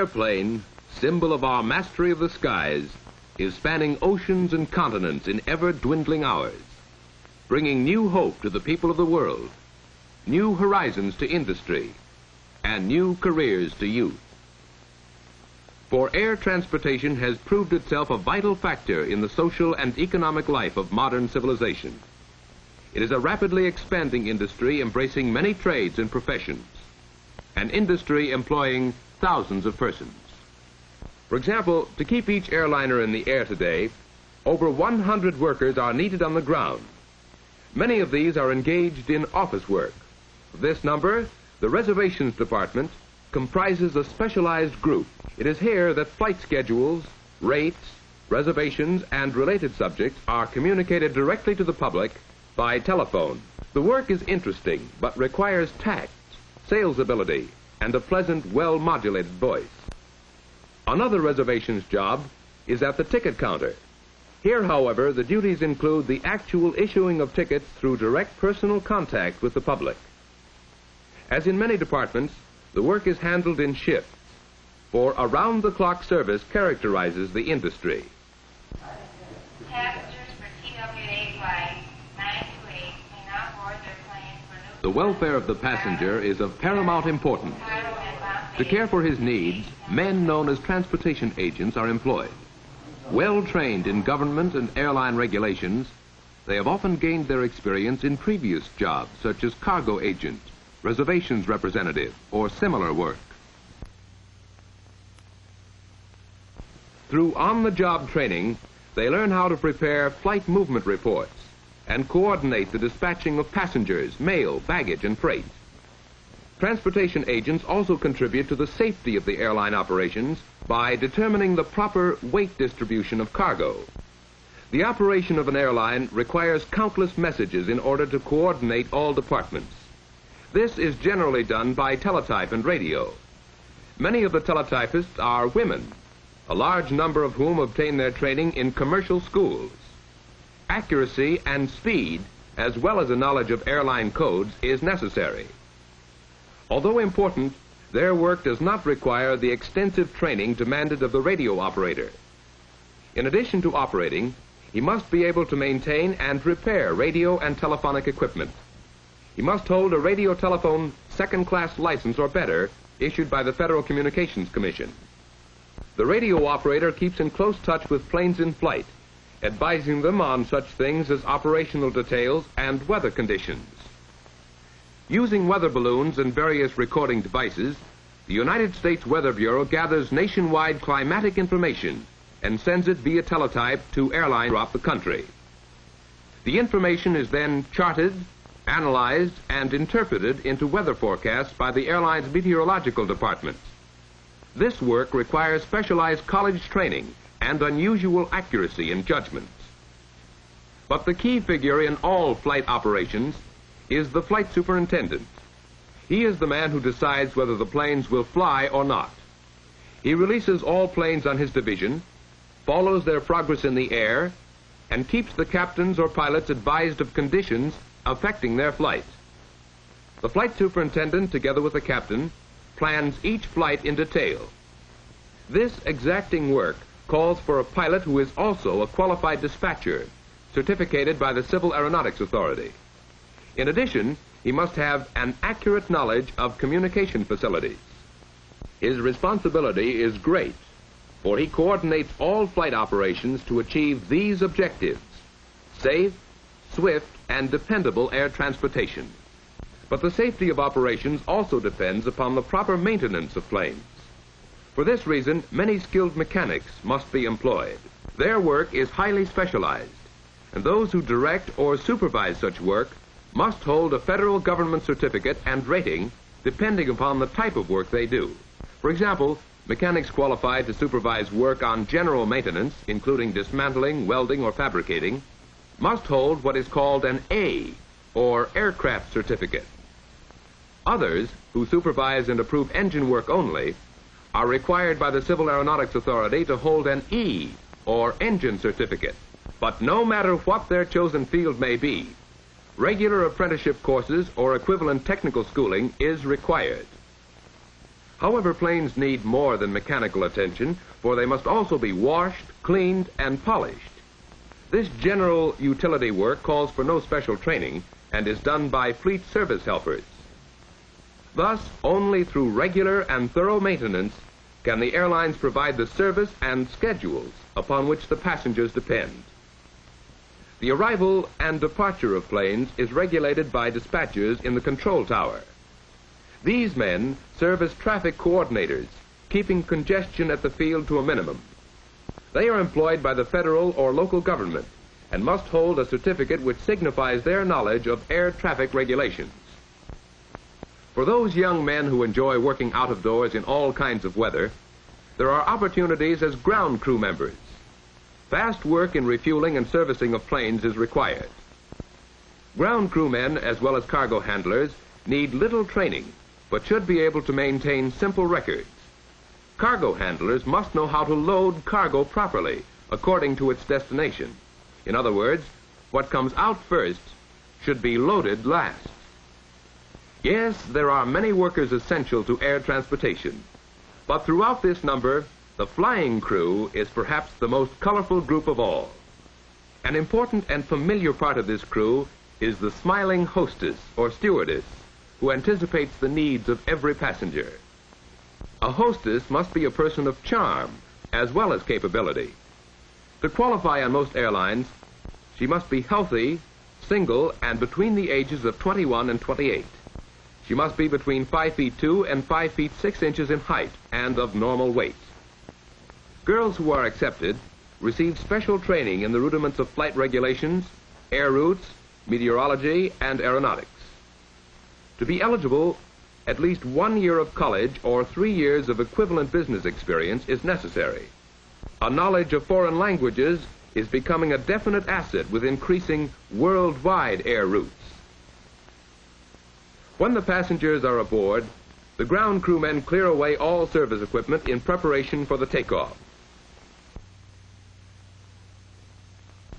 airplane, symbol of our mastery of the skies, is spanning oceans and continents in ever-dwindling hours, bringing new hope to the people of the world, new horizons to industry, and new careers to youth. For air transportation has proved itself a vital factor in the social and economic life of modern civilization. It is a rapidly expanding industry embracing many trades and professions, an industry employing thousands of persons. For example, to keep each airliner in the air today, over 100 workers are needed on the ground. Many of these are engaged in office work. Of this number, the reservations department comprises a specialized group. It is here that flight schedules, rates, reservations, and related subjects are communicated directly to the public by telephone. The work is interesting, but requires tact, sales ability, and a pleasant, well-modulated voice. Another reservations job is at the ticket counter. Here, however, the duties include the actual issuing of tickets through direct personal contact with the public. As in many departments, the work is handled in shifts, for around-the-clock service characterizes the industry. Passengers for TWA flight 928 may not board their plane for new... The welfare of the passenger is of paramount importance. To care for his needs, men known as transportation agents are employed. Well trained in government and airline regulations, they have often gained their experience in previous jobs such as cargo agent, reservations representative, or similar work. Through on-the-job training, they learn how to prepare flight movement reports and coordinate the dispatching of passengers, mail, baggage, and freight. Transportation agents also contribute to the safety of the airline operations by determining the proper weight distribution of cargo. The operation of an airline requires countless messages in order to coordinate all departments. This is generally done by teletype and radio. Many of the teletypists are women, a large number of whom obtain their training in commercial schools. Accuracy and speed, as well as a knowledge of airline codes, is necessary. Although important, their work does not require the extensive training demanded of the radio operator. In addition to operating, he must be able to maintain and repair radio and telephonic equipment. He must hold a radio telephone second-class license or better issued by the Federal Communications Commission. The radio operator keeps in close touch with planes in flight, advising them on such things as operational details and weather conditions. Using weather balloons and various recording devices, the United States Weather Bureau gathers nationwide climatic information and sends it via teletype to airlines throughout the country. The information is then charted, analyzed, and interpreted into weather forecasts by the airline's meteorological department. This work requires specialized college training and unusual accuracy in judgment. But the key figure in all flight operations is the flight superintendent. He is the man who decides whether the planes will fly or not. He releases all planes on his division, follows their progress in the air, and keeps the captains or pilots advised of conditions affecting their flight. The flight superintendent, together with the captain, plans each flight in detail. This exacting work calls for a pilot who is also a qualified dispatcher, certificated by the Civil Aeronautics Authority. In addition, he must have an accurate knowledge of communication facilities. His responsibility is great, for he coordinates all flight operations to achieve these objectives: safe, swift, and dependable air transportation. But the safety of operations also depends upon the proper maintenance of planes. For this reason, many skilled mechanics must be employed. Their work is highly specialized, and those who direct or supervise such work must hold a federal government certificate and rating depending upon the type of work they do. For example, mechanics qualified to supervise work on general maintenance, including dismantling, welding, or fabricating, must hold what is called an A, or aircraft certificate. Others, who supervise and approve engine work only, are required by the Civil Aeronautics Authority to hold an E, or engine certificate. But no matter what their chosen field may be, regular apprenticeship courses or equivalent technical schooling is required. However, planes need more than mechanical attention, for they must also be washed, cleaned, and polished. This general utility work calls for no special training and is done by fleet service helpers. Thus, only through regular and thorough maintenance can the airlines provide the service and schedules upon which the passengers depend. The arrival and departure of planes is regulated by dispatchers in the control tower. These men serve as traffic coordinators, keeping congestion at the field to a minimum. They are employed by the federal or local government and must hold a certificate which signifies their knowledge of air traffic regulations. For those young men who enjoy working out of doors in all kinds of weather, there are opportunities as ground crew members. Fast work in refueling and servicing of planes is required. Ground crewmen, as well as cargo handlers, need little training, but should be able to maintain simple records. Cargo handlers must know how to load cargo properly, according to its destination. In other words, what comes out first should be loaded last. Yes, there are many workers essential to air transportation, but throughout this number, the flying crew is perhaps the most colorful group of all. An important and familiar part of this crew is the smiling hostess or stewardess who anticipates the needs of every passenger. A hostess must be a person of charm as well as capability. To qualify on most airlines, she must be healthy, single, and between the ages of 21 and 28. She must be between 5 feet 2 and 5 feet 6 inches in height and of normal weight. Girls who are accepted receive special training in the rudiments of flight regulations, air routes, meteorology, and aeronautics. To be eligible, at least 1 year of college or 3 years of equivalent business experience is necessary. A knowledge of foreign languages is becoming a definite asset with increasing worldwide air routes. When the passengers are aboard, the ground crewmen clear away all service equipment in preparation for the takeoff.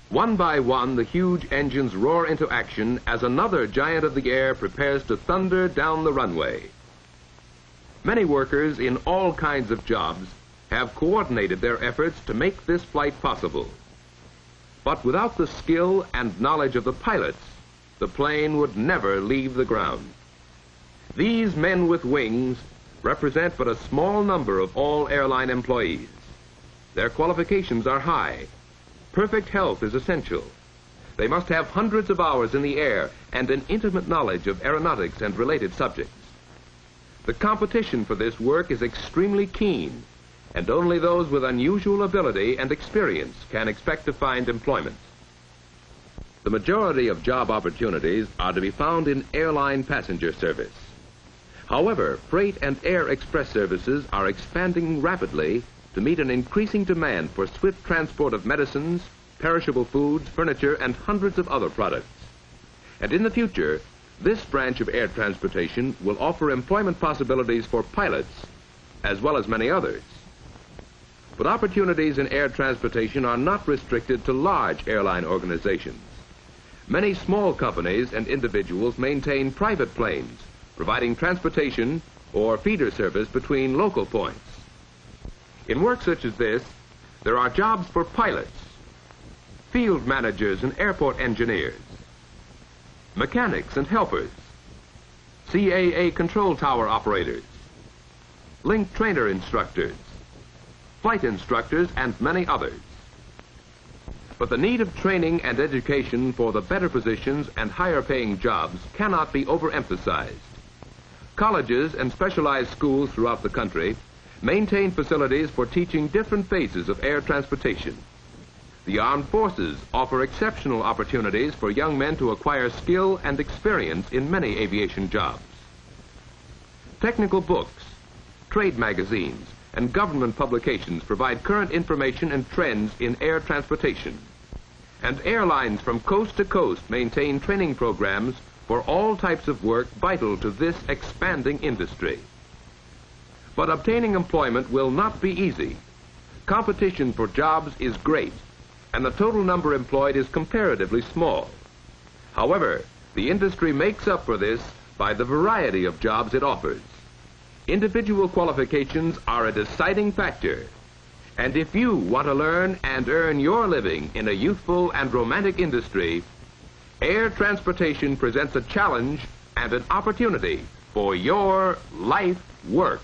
One by one, the huge engines roar into action as another giant of the air prepares to thunder down the runway. Many workers in all kinds of jobs have coordinated their efforts to make this flight possible. But without the skill and knowledge of the pilots, the plane would never leave the ground. These men with wings represent but a small number of all airline employees. Their qualifications are high. Perfect health is essential. They must have hundreds of hours in the air and an intimate knowledge of aeronautics and related subjects. The competition for this work is extremely keen, and only those with unusual ability and experience can expect to find employment. The majority of job opportunities are to be found in airline passenger service. However, freight and air express services are expanding rapidly to meet an increasing demand for swift transport of medicines, perishable foods, furniture, and hundreds of other products. And in the future, this branch of air transportation will offer employment possibilities for pilots as well as many others. But opportunities in air transportation are not restricted to large airline organizations. Many small companies and individuals maintain private planes, providing transportation or feeder service between local points. In work such as this, there are jobs for pilots, field managers and airport engineers, mechanics and helpers, CAA control tower operators, link trainer instructors, flight instructors, and many others. But the need of training and education for the better positions and higher paying jobs cannot be overemphasized. Colleges and specialized schools throughout the country maintain facilities for teaching different phases of air transportation. The armed forces offer exceptional opportunities for young men to acquire skill and experience in many aviation jobs. Technical books, trade magazines, and government publications provide current information and trends in air transportation. And airlines from coast to coast maintain training programs for all types of work vital to this expanding industry. But obtaining employment will not be easy. Competition for jobs is great, and the total number employed is comparatively small. However, the industry makes up for this by the variety of jobs it offers. Individual qualifications are a deciding factor. And if you want to learn and earn your living in a youthful and romantic industry, air transportation presents a challenge and an opportunity for your life work.